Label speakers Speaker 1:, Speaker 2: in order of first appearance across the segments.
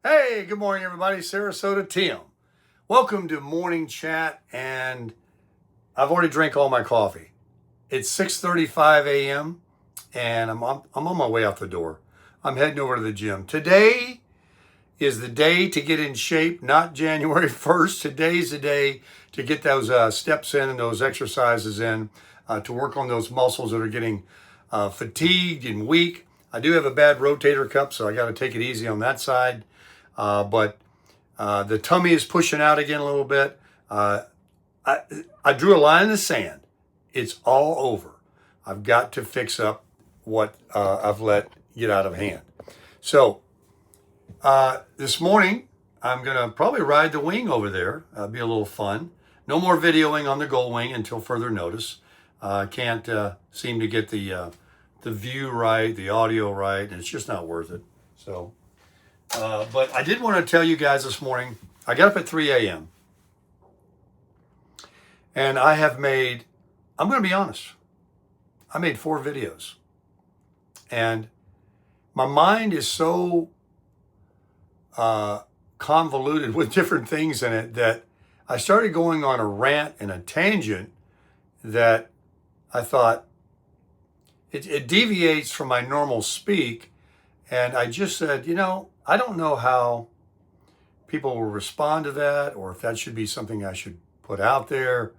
Speaker 1: Hey, good morning, everybody. Sarasota Tim. Welcome to Morning Chat, and I've already drank all my coffee. It's 6:35 a.m., and I'm on my way out the door. I'm heading over to the gym. Today is the day to get in shape, not January 1st. Today's the day to get those steps in and those exercises in to work on those muscles that are getting fatigued and weak. I do have a bad rotator cuff, so I got to take it easy on that side. But the tummy is pushing out again a little bit. I drew a line in the sand. It's all over. I've got to fix up what I've let get out of hand. So this morning, I'm going to probably ride the wing over there. Be a little fun. No more videoing on the Gold Wing until further notice. I can't seem to get the view right, the audio right, and it's just not worth it. So. But I did want to tell you guys this morning, I got up at 3 a.m. and I'm going to be honest, I made 4 videos. And my mind is so convoluted with different things in it that I started going on a rant and a tangent that I thought it deviates from my normal speak. And I just said, I don't know how people will respond to that, or if that should be something I should put out there.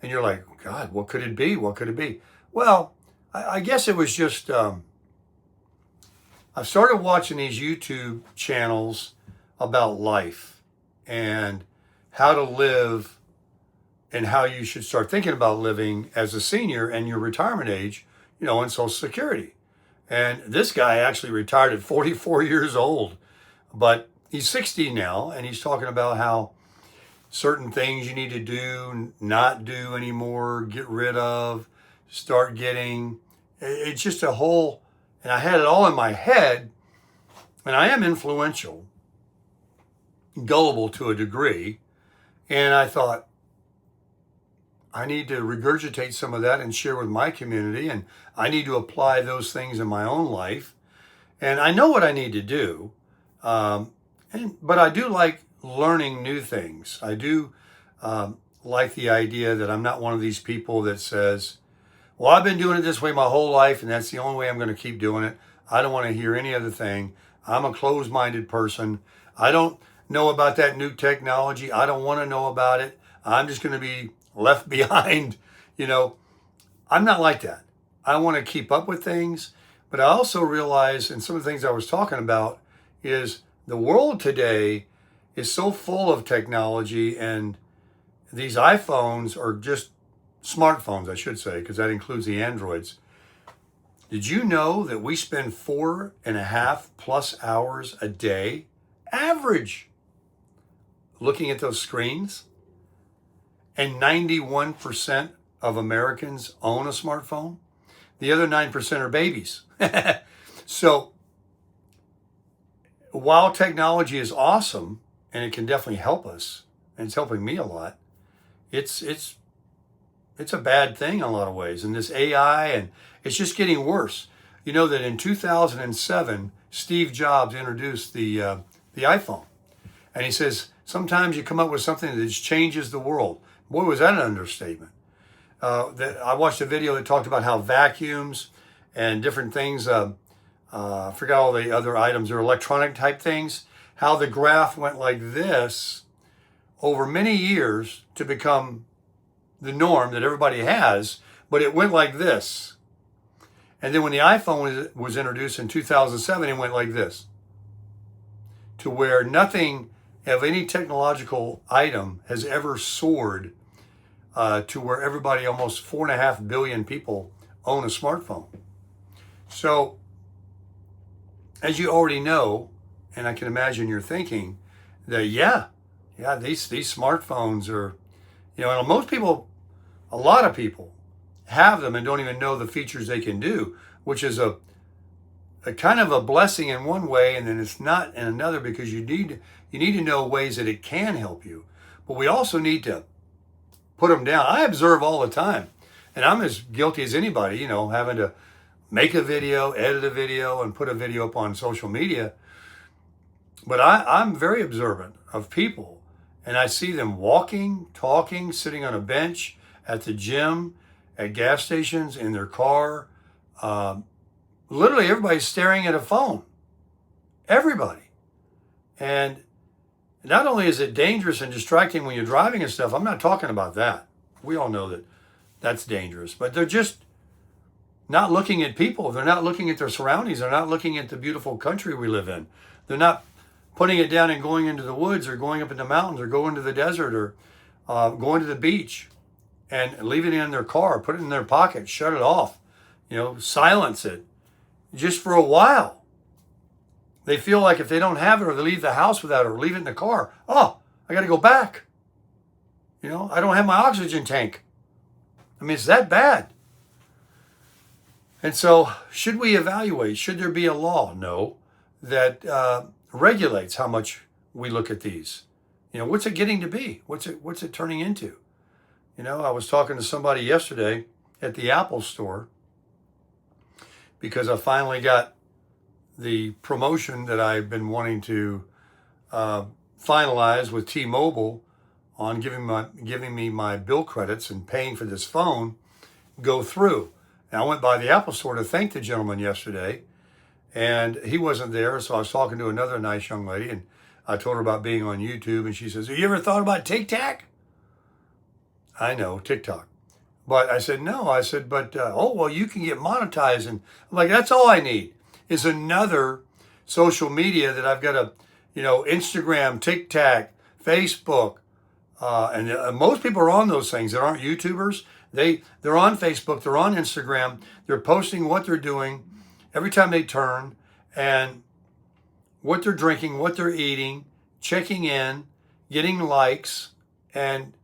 Speaker 1: And you're like, God, what could it be? What could it be? Well, I guess it was just, I've started watching these YouTube channels about life and how to live and how you should start thinking about living as a senior and your retirement age, in Social Security. And this guy actually retired at 44 years old, but he's 60 now, and he's talking about how certain things you need to do, not do anymore, get rid of, start getting. It's just a whole, and I had it all in my head, and I am influential, gullible to a degree, and I thought, I need to regurgitate some of that and share with my community, and I need to apply those things in my own life. And I know what I need to do, but I do like learning new things. I do like the idea that I'm not one of these people that says, well, I've been doing it this way my whole life, and that's the only way I'm going to keep doing it. I don't want to hear any other thing. I'm a closed-minded person. I don't know about that new technology. I don't want to know about it. I'm just going to be left behind. I'm not like that. I want to keep up with things, but I also realize, and some of the things I was talking about, is the world today is so full of technology, and these iPhones are just smartphones, I should say, because that includes the Androids. Did you know that we spend 4.5+ hours a day, average, looking at those screens? And 91% of Americans own a smartphone. The other 9% are babies. So while technology is awesome, and it can definitely help us, and it's helping me a lot, it's a bad thing in a lot of ways. And this AI, and it's just getting worse. You know that in 2007, Steve Jobs introduced the iPhone. And he says, sometimes you come up with something that just changes the world. Boy, was that an understatement. I watched a video that talked about how vacuums and different things, I forgot all the other items, or electronic type things, how the graph went like this over many years to become the norm that everybody has, but it went like this. And then when the iPhone was introduced in 2007, it went like this, to where nothing of any technological item has ever soared to where everybody, almost 4.5 billion people, own a smartphone. So, as you already know, and I can imagine you're thinking that, these smartphones are, and most people, a lot of people have them and don't even know the features they can do, which is a kind of a blessing in one way, and then it's not in another, because you need to know ways that it can help you. But we also need to put them down. I observe all the time, and I'm as guilty as anybody, having to make a video, edit a video, and put a video up on social media. But I'm very observant of people, and I see them walking, talking, sitting on a bench, at the gym, at gas stations, in their car. Literally, everybody's staring at a phone. Everybody. And not only is it dangerous and distracting when you're driving and stuff, I'm not talking about that. We all know that that's dangerous. But they're just not looking at people. They're not looking at their surroundings. They're not looking at the beautiful country we live in. They're not putting it down and going into the woods or going up in the mountains or going to the desert or going to the beach and leaving it in their car, put it in their pocket, shut it off, silence it just for a while. They feel like if they don't have it or they leave the house without it or leave it in the car, oh, I got to go back. I don't have my oxygen tank. I mean, it's that bad. And so should we evaluate? Should there be a law? No, that regulates how much we look at these. What's it getting to be? What's it turning into? I was talking to somebody yesterday at the Apple store because I finally got the promotion that I've been wanting to finalize with T-Mobile on giving me my bill credits and paying for this phone go through. And I went by the Apple store to thank the gentleman yesterday, and he wasn't there, so I was talking to another nice young lady, and I told her about being on YouTube, and she says, have you ever thought about TikTok? I know, TikTok. But I said, no. I said, but, you can get monetized. And I'm like, that's all I need is another social media that I've got to, Instagram, TikTok, Facebook. And most people are on those things that aren't YouTubers. They're on Facebook, they're on Instagram, they're posting what they're doing every time they turn and what they're drinking, what they're eating, checking in, getting likes, and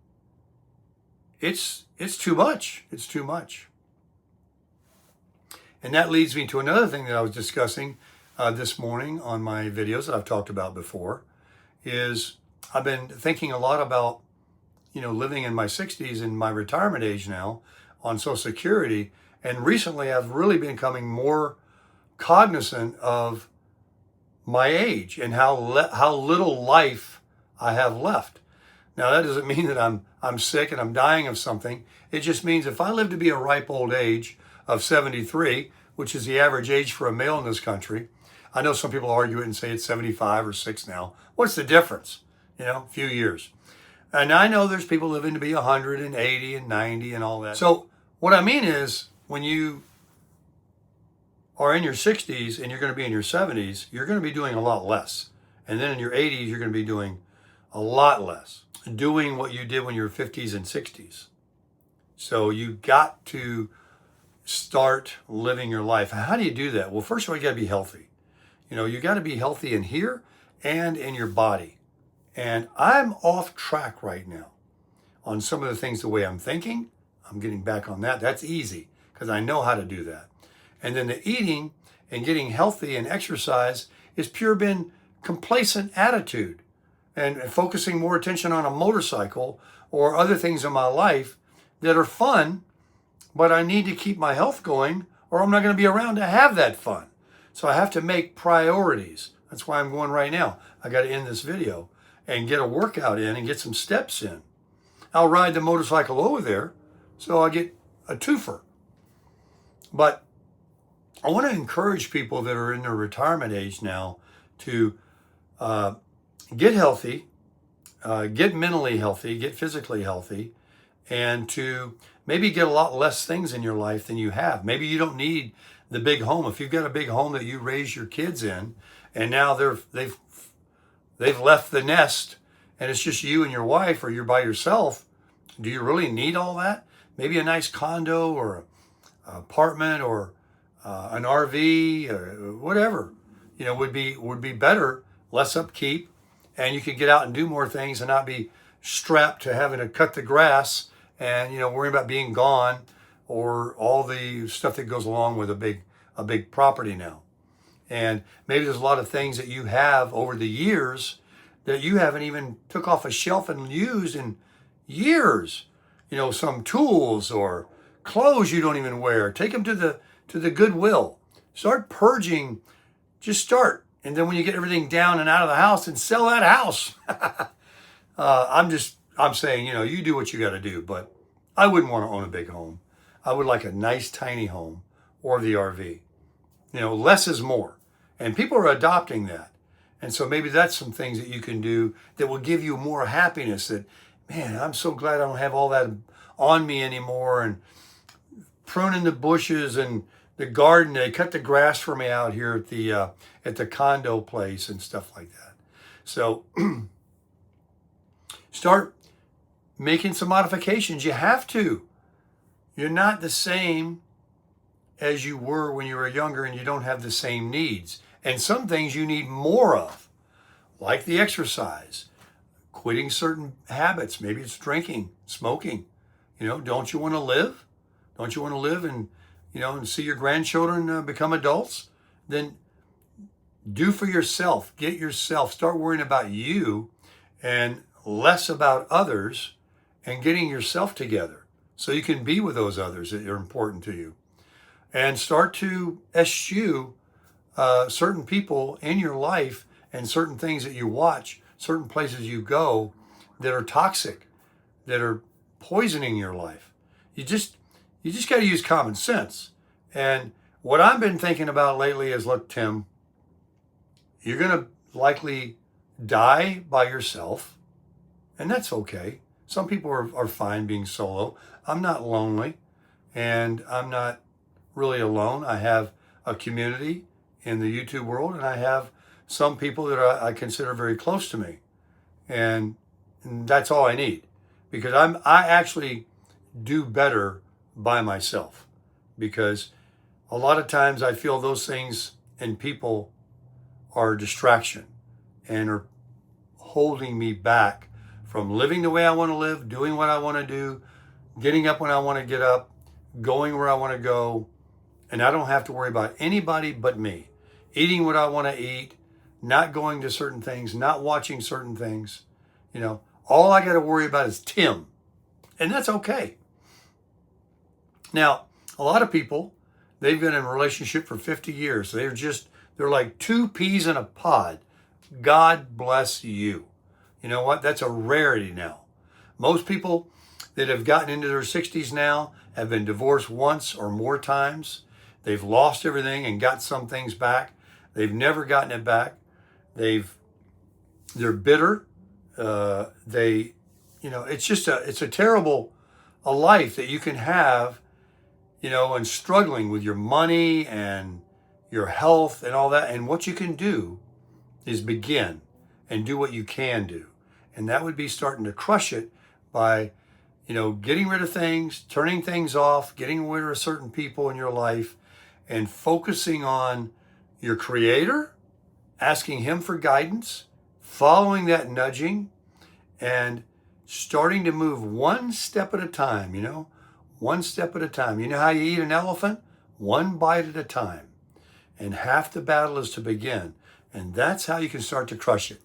Speaker 1: it's too much. It's too much. And that leads me to another thing that I was discussing this morning on my videos that I've talked about before, is I've been thinking a lot about living in my 60s and my retirement age now on Social Security. And recently I've really been becoming more cognizant of my age and how little life I have left. Now that doesn't mean that I'm sick and I'm dying of something. It just means if I live to be a ripe old age of 73, which is the average age for a male in this country, I know some people argue it and say it's 75 or 6 now. What's the difference? A few years. And I know there's people living to be 180 and 90 and all that. So what I mean is when you are in your 60s and you're going to be in your 70s, you're going to be doing a lot less. And then in your 80s, you're going to be doing a lot less, doing what you did when you were 50s and 60s. So you got to start living your life. How do you do that? Well, first of all, you got to be healthy. You got to be healthy in here and in your body. And I'm off track right now on some of the things, the way I'm thinking. I'm getting back on that. That's easy because I know how to do that. And then the eating and getting healthy and exercise is pure been complacent attitude and focusing more attention on a motorcycle or other things in my life that are fun, but I need to keep my health going or I'm not going to be around to have that fun. So I have to make priorities. That's why I'm going right now. I got to end this video and get a workout in and get some steps in. I'll ride the motorcycle over there, so I'll get a twofer. But I want to encourage people that are in their retirement age now to get healthy, get mentally healthy, get physically healthy, and to maybe get a lot less things in your life than you have. Maybe you don't need the big home. If you've got a big home that you raise your kids in, and now they've left the nest and it's just you and your wife or you're by yourself, do you really need all that? Maybe a nice condo or an apartment or an RV or whatever, would be better, less upkeep, and you could get out and do more things and not be strapped to having to cut the grass and, worrying about being gone or all the stuff that goes along with a big property now. And maybe there's a lot of things that you have over the years that you haven't even took off a shelf and used in years. Some tools or clothes you don't even wear. Take them to the Goodwill. Start purging. Just start. And then when you get everything down and out of the house, and sell that house. I'm saying, you do what you got to do, but I wouldn't want to own a big home. I would like a nice tiny home or the RV. Less is more. And people are adopting that. And so maybe that's some things that you can do that will give you more happiness, that, man, I'm so glad I don't have all that on me anymore. And pruning the bushes and the garden, they cut the grass for me out here at the condo place and stuff like that. So start making some modifications. You have to. You're not the same as you were when you were younger, and you don't have the same needs. And some things you need more of, like the exercise, quitting certain habits. Maybe it's drinking, smoking. Don't you want to live? Don't you want to live and, and see your grandchildren become adults? Then do for yourself. Get yourself. Start worrying about you and less about others, and getting yourself together so you can be with those others that are important to you. And start to eschew certain people in your life and certain things that you watch, certain places you go that are toxic, that are poisoning your life. You just got to use common sense. And what I've been thinking about lately is, look, Tim, you're going to likely die by yourself, and that's okay. Some people are fine being solo. I'm not lonely, and I'm not really alone. I have a community in the YouTube world, and I have some people that I consider very close to me, and that's all I need, because I actually do better by myself, because a lot of times I feel those things in people are a distraction and are holding me back from living the way I want to live, doing what I want to do, getting up when I want to get up, going where I want to go, and I don't have to worry about anybody but me. Eating what I want to eat, not going to certain things, not watching certain things. All I got to worry about is Tim. And that's okay. Now, a lot of people, they've been in a relationship for 50 years. They're like two peas in a pod. God bless you. You know what? That's a rarity now. Most people that have gotten into their 60s now have been divorced once or more times. They've lost everything and got some things back. They've never gotten it back. They're bitter. It's a terrible life that you can have, and struggling with your money and your health and all that. And what you can do is begin and do what you can do. And that would be starting to crush it by, getting rid of things, turning things off, getting rid of certain people in your life, and focusing on your Creator, asking Him for guidance, following that nudging, and starting to move one step at a time, one step at a time. You know how you eat an elephant? One bite at a time. And half the battle is to begin. And that's how you can start to crush it.